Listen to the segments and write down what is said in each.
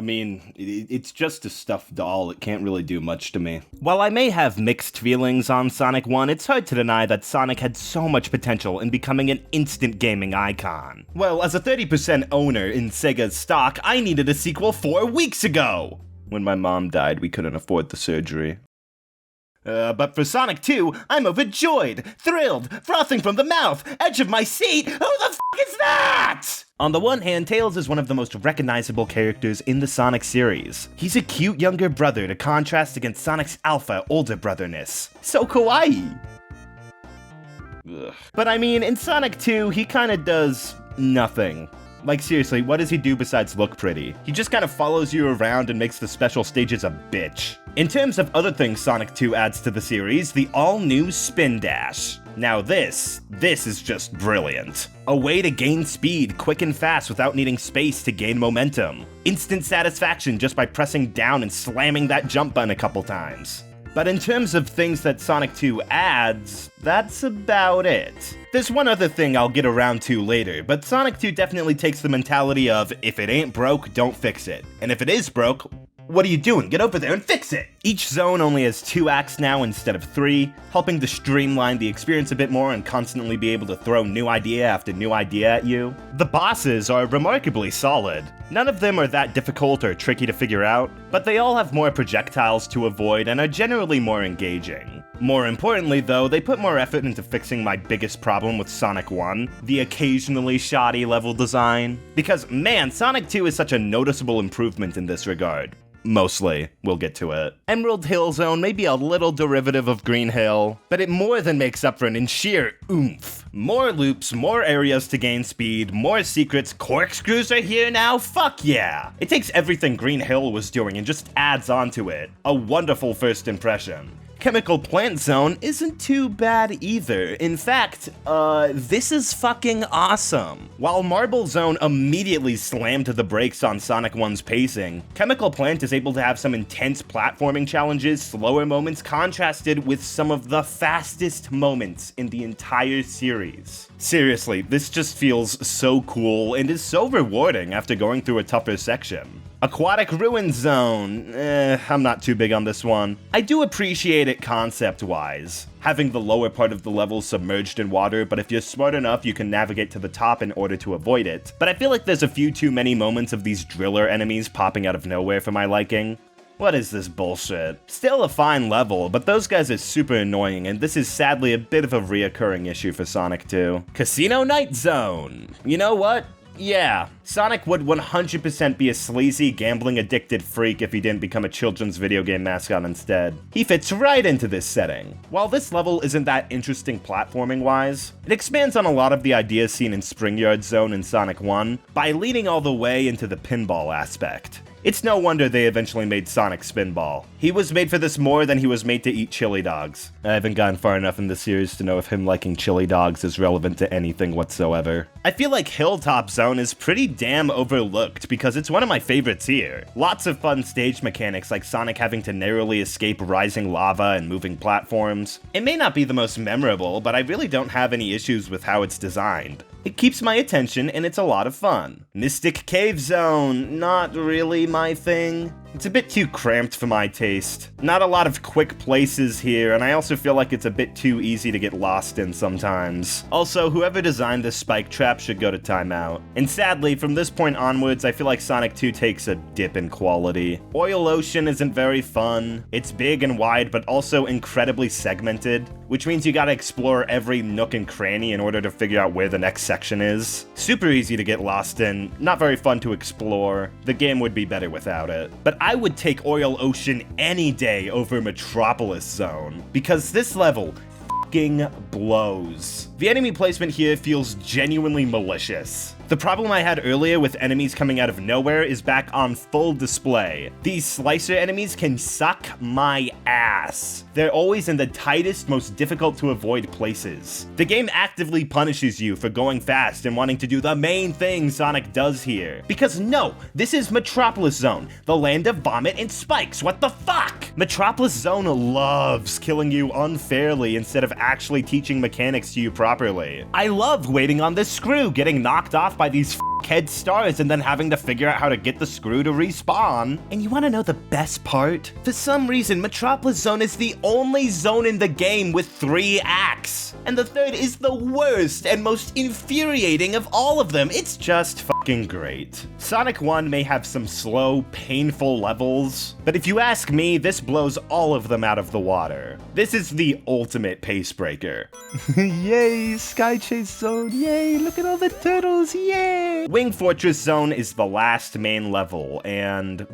mean, it's just a stuffed doll. It can't really do much to me. While I may have mixed feelings on Sonic 1, it's hard to deny that Sonic had so much potential in becoming an instant gaming icon. Well, as a 30% owner in Sega's stock, I needed a sequel 4 weeks ago! When my mom died, we couldn't afford the surgery. But for Sonic 2, I'm overjoyed, thrilled, frothing from the mouth, edge of my seat. Who the f*** is that? On the one hand, Tails is one of the most recognizable characters in the Sonic series. He's a cute younger brother to contrast against Sonic's alpha older brotherness. So kawaii. Ugh. But I mean, in Sonic 2, he kinda does nothing. Like seriously, what does he do besides look pretty? He just kind of follows you around and makes the special stages a bitch. In terms of other things Sonic 2 adds to the series, the all-new Spin Dash. Now this is just brilliant. A way to gain speed quick and fast without needing space to gain momentum. Instant satisfaction just by pressing down and slamming that jump button a couple times. But in terms of things that Sonic 2 adds, that's about it. There's one other thing I'll get around to later, but Sonic 2 definitely takes the mentality of, if it ain't broke, don't fix it. And if it is broke, what are you doing? Get over there and fix it! Each zone only has 2 acts now instead of 3, helping to streamline the experience a bit more and constantly be able to throw new idea after new idea at you. The bosses are remarkably solid. None of them are that difficult or tricky to figure out, but they all have more projectiles to avoid and are generally more engaging. More importantly though, they put more effort into fixing my biggest problem with Sonic 1, the occasionally shoddy level design. Because man, Sonic 2 is such a noticeable improvement in this regard. Mostly. We'll get to it. Emerald Hill Zone may be a little derivative of Green Hill, but it more than makes up for it in sheer oomph. More loops, more areas to gain speed, more secrets, corkscrews are here now, fuck yeah! It takes everything Green Hill was doing and just adds on to it. A wonderful first impression. Chemical Plant Zone isn't too bad either. In fact, this is fucking awesome. While Marble Zone immediately slammed to the brakes on Sonic 1's pacing, Chemical Plant is able to have some intense platforming challenges, slower moments contrasted with some of the fastest moments in the entire series. Seriously, this just feels so cool and is so rewarding after going through a tougher section. Aquatic Ruin Zone, I'm not too big on this one. I do appreciate it concept-wise, having the lower part of the level submerged in water, but if you're smart enough, you can navigate to the top in order to avoid it. But I feel like there's a few too many moments of these driller enemies popping out of nowhere for my liking. What is this bullshit? Still a fine level, but those guys are super annoying, and this is sadly a bit of a reoccurring issue for Sonic 2. Casino Night Zone. You know what? Yeah, Sonic would 100% be a sleazy, gambling-addicted freak if he didn't become a children's video game mascot instead. He fits right into this setting. While this level isn't that interesting platforming-wise, it expands on a lot of the ideas seen in Springyard Zone in Sonic 1 by leading all the way into the pinball aspect. It's no wonder they eventually made Sonic Spinball. He was made for this more than he was made to eat chili dogs. I haven't gotten far enough in the series to know if him liking chili dogs is relevant to anything whatsoever. I feel like Hilltop Zone is pretty damn overlooked because it's one of my favorites here. Lots of fun stage mechanics like Sonic having to narrowly escape rising lava and moving platforms. It may not be the most memorable, but I really don't have any issues with how it's designed. It keeps my attention and it's a lot of fun. Mystic Cave Zone, not really my thing. It's a bit too cramped for my taste. Not a lot of quick places here, and I also feel like it's a bit too easy to get lost in sometimes. Also, whoever designed this spike trap should go to timeout. And sadly, from this point onwards, I feel like Sonic 2 takes a dip in quality. Oil Ocean isn't very fun. It's big and wide, but also incredibly segmented, which means you gotta explore every nook and cranny in order to figure out where the next section is. Super easy to get lost in, not very fun to explore. The game would be better without it. But I would take Oil Ocean any day over Metropolis Zone, because this level fucking blows. The enemy placement here feels genuinely malicious. The problem I had earlier with enemies coming out of nowhere is back on full display. These slicer enemies can suck my ass. They're always in the tightest, most difficult to avoid places. The game actively punishes you for going fast and wanting to do the main thing Sonic does here. Because no, this is Metropolis Zone, the land of vomit and spikes, what the fuck? Metropolis Zone loves killing you unfairly instead of actually teaching mechanics to you properly. I love waiting on this screw getting knocked off by these blockhead stars and then having to figure out how to get the screw to respawn. And you wanna know the best part? For some reason, Metropolis Zone is the only zone in the game with 3 acts. And the third is the worst and most infuriating of all of them. It's just fucking great. Sonic 1 may have some slow, painful levels, but if you ask me, this blows all of them out of the water. This is the ultimate pace breaker. Yay, Sky Chase Zone, yay, look at all the turtles, yay! Wing Fortress Zone is the last main level, and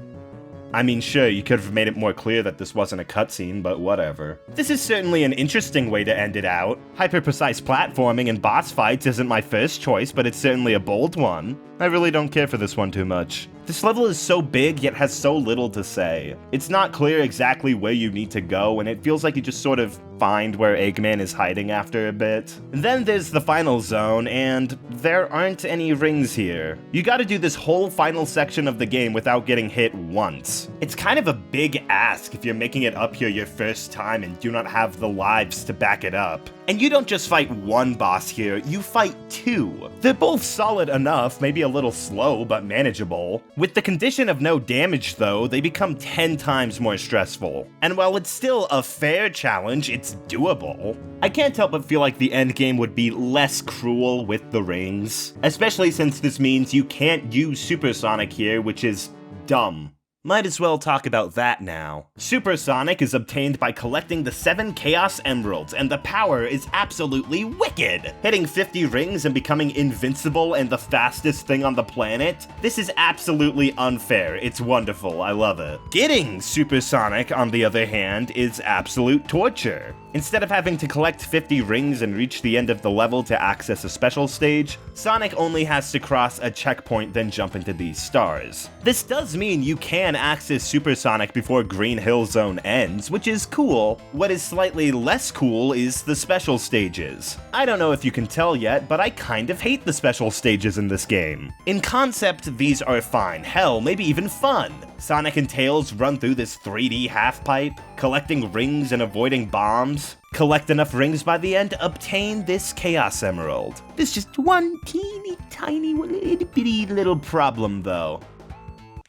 I mean, sure, you could have made it more clear that this wasn't a cutscene, but whatever. This is certainly an interesting way to end it out. Hyper-precise platforming and boss fights isn't my first choice, but it's certainly a bold one. I really don't care for this one too much. This level is so big, yet has so little to say. It's not clear exactly where you need to go, and it feels like you just sort of find where Eggman is hiding after a bit. And then there's the final zone, and there aren't any rings here. You gotta do this whole final section of the game without getting hit once. It's kind of a big ask if you're making it up here your first time and do not have the lives to back it up. And you don't just fight one boss here, you fight 2. They're both solid enough, maybe a little slow, but manageable. With the condition of no damage though, they become 10 times more stressful. And while it's still a fair challenge, it's doable. I can't help but feel like the endgame would be less cruel with the rings. Especially since this means you can't use Supersonic here, which is dumb. Might as well talk about that now. Supersonic is obtained by collecting the 7 Chaos Emeralds, and the power is absolutely wicked! Hitting 50 rings and becoming invincible and the fastest thing on the planet? This is absolutely unfair. It's wonderful. I love it. Getting Supersonic, on the other hand, is absolute torture. Instead of having to collect 50 rings and reach the end of the level to access a special stage, Sonic only has to cross a checkpoint then jump into these stars. This does mean you can access Supersonic before Green Hill Zone ends, which is cool. What is slightly less cool is the special stages. I don't know if you can tell yet, but I kind of hate the special stages in this game. In concept, these are fine, hell, maybe even fun. Sonic and Tails run through this 3D half-pipe, collecting rings and avoiding bombs. Collect enough rings by the end, obtain this Chaos Emerald. There's just one teeny tiny itty bitty little problem though.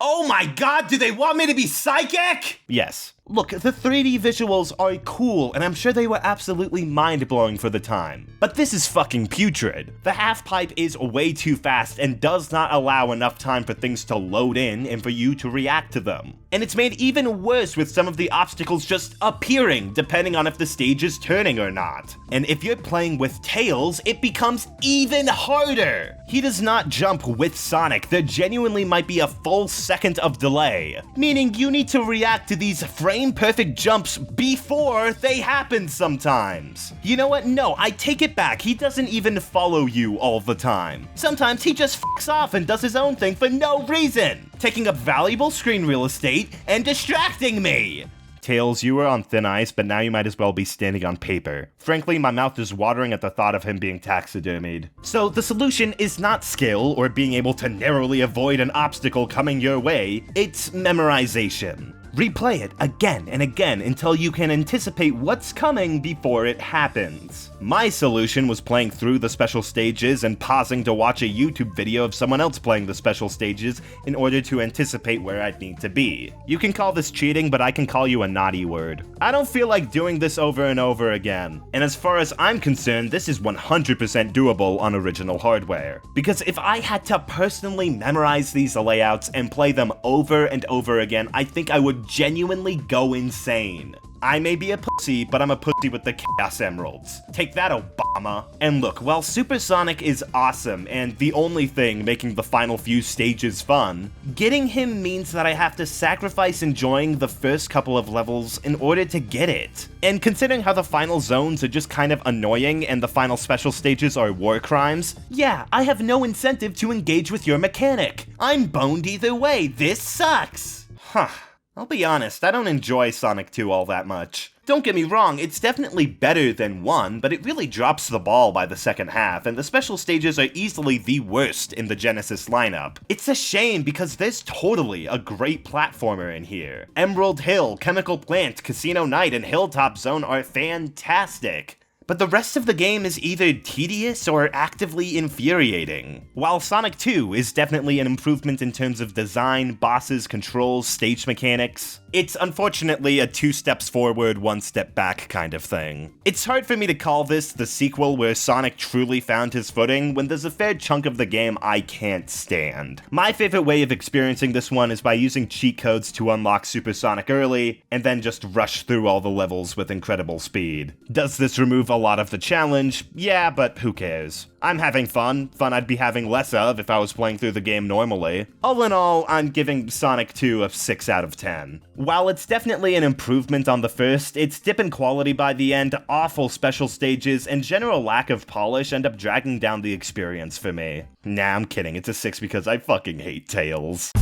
Oh my god, do they want me to be psychic? Yes. Look, the 3D visuals are cool, and I'm sure they were absolutely mind-blowing for the time. But this is fucking putrid. The half-pipe is way too fast and does not allow enough time for things to load in and for you to react to them. And it's made even worse with some of the obstacles just appearing, depending on if the stage is turning or not. And if you're playing with Tails, it becomes even harder! He does not jump with Sonic, there genuinely might be a full second of delay. Meaning you need to react to these frame-perfect jumps before they happen sometimes. You know what? No, I take it back. He doesn't even follow you all the time. Sometimes he just fucks off and does his own thing for no reason, taking up valuable screen real estate and distracting me. Tails, you were on thin ice, but now you might as well be standing on paper. Frankly, my mouth is watering at the thought of him being taxidermied. So the solution is not skill or being able to narrowly avoid an obstacle coming your way, it's memorization. Replay it again and again until you can anticipate what's coming before it happens. My solution was playing through the special stages and pausing to watch a YouTube video of someone else playing the special stages in order to anticipate where I'd need to be. You can call this cheating, but I can call you a naughty word. I don't feel like doing this over and over again. And as far as I'm concerned, this is 100% doable on original hardware. Because if I had to personally memorize these layouts and play them over and over again, I think I would genuinely go insane. I may be a pussy, but I'm a pussy with the Chaos Emeralds. Take that, Obama. And look, while Supersonic is awesome and the only thing making the final few stages fun, getting him means that I have to sacrifice enjoying the first couple of levels in order to get it. And considering how the final zones are just kind of annoying and the final special stages are war crimes, yeah, I have no incentive to engage with your mechanic. I'm boned either way. This sucks. Huh. I'll be honest, I don't enjoy Sonic 2 all that much. Don't get me wrong, it's definitely better than 1, but it really drops the ball by the second half, and the special stages are easily the worst in the Genesis lineup. It's a shame because there's totally a great platformer in here. Emerald Hill, Chemical Plant, Casino Night, and Hilltop Zone are fantastic. but the rest of the game is either tedious or actively infuriating. While Sonic 2 is definitely an improvement in terms of design, bosses, controls, stage mechanics, it's unfortunately a 2 steps forward, 1 step back kind of thing. It's hard for me to call this the sequel where Sonic truly found his footing when there's a fair chunk of the game I can't stand. My favorite way of experiencing this one is by using cheat codes to unlock Super Sonic early, and then just rush through all the levels with incredible speed. Does this remove a lot of the challenge? Yeah, but who cares? I'm having fun I'd be having less of if I was playing through the game normally. All in all, I'm giving Sonic 2 a 6 out of 10. While it's definitely an improvement on the first, its dip in quality by the end, awful special stages, and general lack of polish end up dragging down the experience for me. Nah, I'm kidding, it's a 6 because I fucking hate Tails.